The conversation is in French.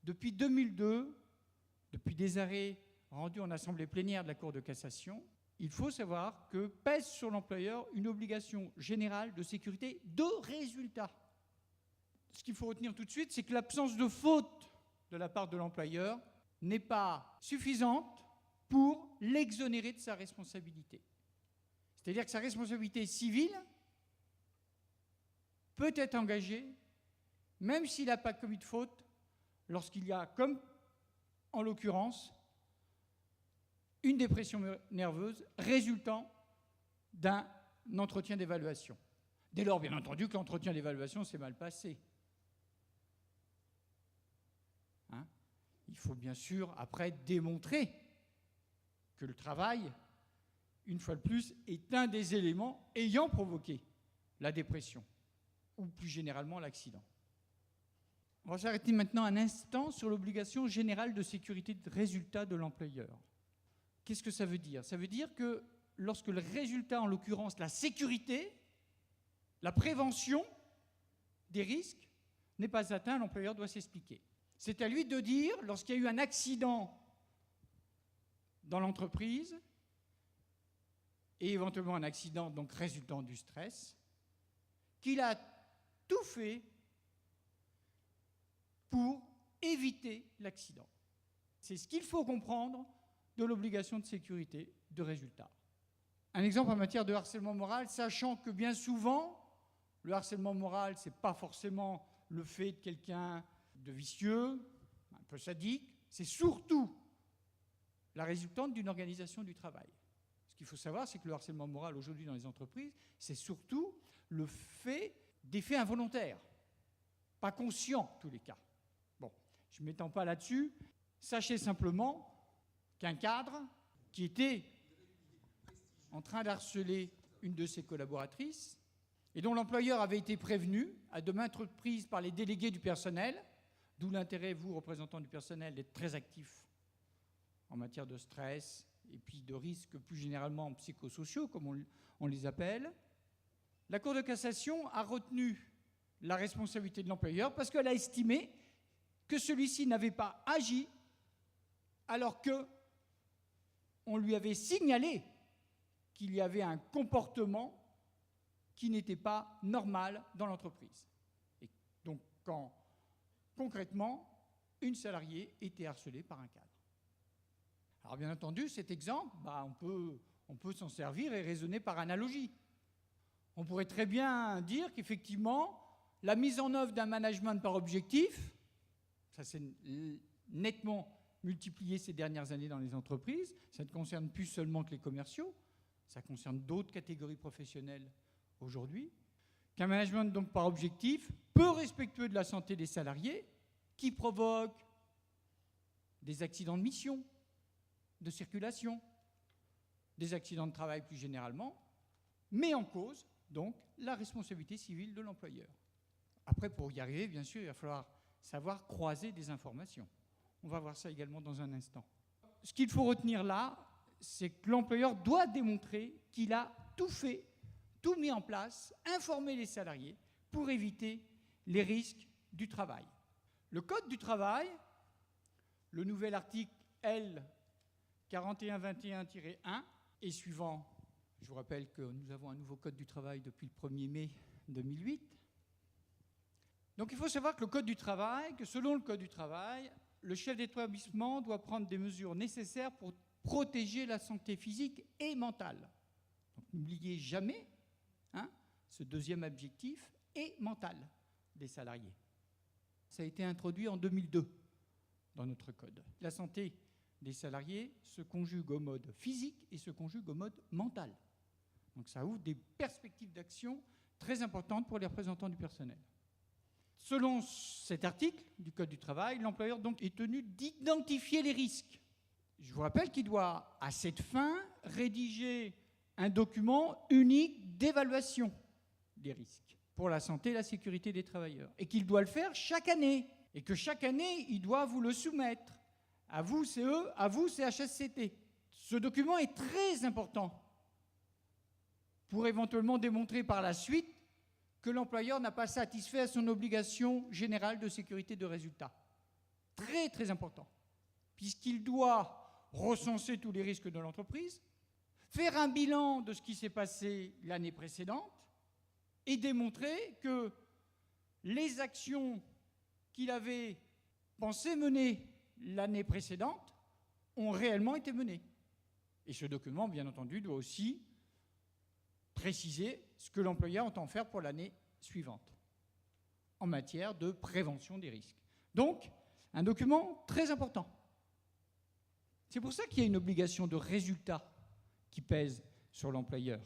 Depuis 2002, depuis des arrêts rendus en assemblée plénière de la Cour de cassation, il faut savoir que pèse sur l'employeur une obligation générale de sécurité de résultat. Ce qu'il faut retenir tout de suite, c'est que l'absence de faute de la part de l'employeur n'est pas suffisante pour l'exonérer de sa responsabilité. C'est-à-dire que sa responsabilité civile peut être engagée, même s'il n'a pas commis de faute, lorsqu'il y a, comme en l'occurrence, une dépression nerveuse résultant d'un entretien d'évaluation. Dès lors, bien entendu, que l'entretien d'évaluation s'est mal passé. Il faut bien sûr, après, démontrer que le travail, une fois de plus, est un des éléments ayant provoqué la dépression, ou plus généralement l'accident. On va s'arrêter maintenant un instant sur l'obligation générale de sécurité de résultat de l'employeur. Qu'est-ce que ça veut dire? Ça veut dire que lorsque le résultat, en l'occurrence la sécurité, la prévention des risques, n'est pas atteint, l'employeur doit s'expliquer. C'est à lui de dire, lorsqu'il y a eu un accident dans l'entreprise, et éventuellement un accident donc résultant du stress, qu'il a tout fait pour éviter l'accident. C'est ce qu'il faut comprendre de l'obligation de sécurité de résultat. Un exemple en matière de harcèlement moral, sachant que bien souvent, le harcèlement moral, ce n'est pas forcément le fait de quelqu'un de vicieux, un peu sadique, c'est surtout la résultante d'une organisation du travail. Ce qu'il faut savoir, c'est que le harcèlement moral aujourd'hui dans les entreprises, c'est surtout le fait d'effets involontaires, pas conscients en tous les cas. Bon, je ne m'étends pas là-dessus. Sachez simplement qu'un cadre qui était en train d'harceler une de ses collaboratrices et dont l'employeur avait été prévenu à de maintes reprises par les délégués du personnel, d'où l'intérêt, vous, représentants du personnel, d'être très actifs en matière de stress et puis de risques plus généralement psychosociaux, comme on les appelle. La Cour de cassation a retenu la responsabilité de l'employeur parce qu'elle a estimé que celui-ci n'avait pas agi alors qu'on lui avait signalé qu'il y avait un comportement qui n'était pas normal dans l'entreprise. Et donc, quand concrètement, une salariée était harcelée par un cadre. Alors bien entendu, cet exemple, on peut s'en servir et raisonner par analogie. On pourrait très bien dire qu'effectivement, la mise en œuvre d'un management par objectif, ça s'est nettement multiplié ces dernières années dans les entreprises, ça ne concerne plus seulement que les commerciaux, ça concerne d'autres catégories professionnelles aujourd'hui, qu'un management donc par objectif, peu respectueux de la santé des salariés, qui provoque des accidents de mission, de circulation, des accidents de travail plus généralement, met en cause donc la responsabilité civile de l'employeur. Après, pour y arriver, bien sûr, il va falloir savoir croiser des informations. On va voir ça également dans un instant. Ce qu'il faut retenir là, c'est que l'employeur doit démontrer qu'il a tout fait, tout mis en place, informer les salariés pour éviter les risques du travail. Le Code du travail, le nouvel article L 4121-1 et suivant, je vous rappelle que nous avons un nouveau Code du travail depuis le 1er mai 2008. Donc il faut savoir que le Code du travail, que selon le Code du travail, le chef d'établissement doit prendre des mesures nécessaires pour protéger la santé physique et mentale. Donc n'oubliez jamais ce deuxième objectif et mental des salariés. Ça a été introduit en 2002 dans notre code. La santé des salariés se conjugue au mode physique et se conjugue au mode mental. Donc ça ouvre des perspectives d'action très importantes pour les représentants du personnel. Selon cet article du Code du travail, l'employeur donc est tenu d'identifier les risques. Je vous rappelle qu'il doit, à cette fin, rédiger un document unique d'évaluation des risques pour la santé et la sécurité des travailleurs. Et qu'il doit le faire chaque année. Et que chaque année, il doit vous le soumettre. À vous, CE, à vous, CHSCT. Ce document est très important pour éventuellement démontrer par la suite que l'employeur n'a pas satisfait à son obligation générale de sécurité de résultat. très très important, puisqu'il doit recenser tous les risques de l'entreprise, faire un bilan de ce qui s'est passé l'année précédente et démontrer que les actions qu'il avait pensé mener l'année précédente ont réellement été menées. Et ce document, bien entendu, doit aussi préciser ce que l'employeur entend faire pour l'année suivante en matière de prévention des risques. Donc, un document très important. C'est pour ça qu'il y a une obligation de résultat qui pèse sur l'employeur.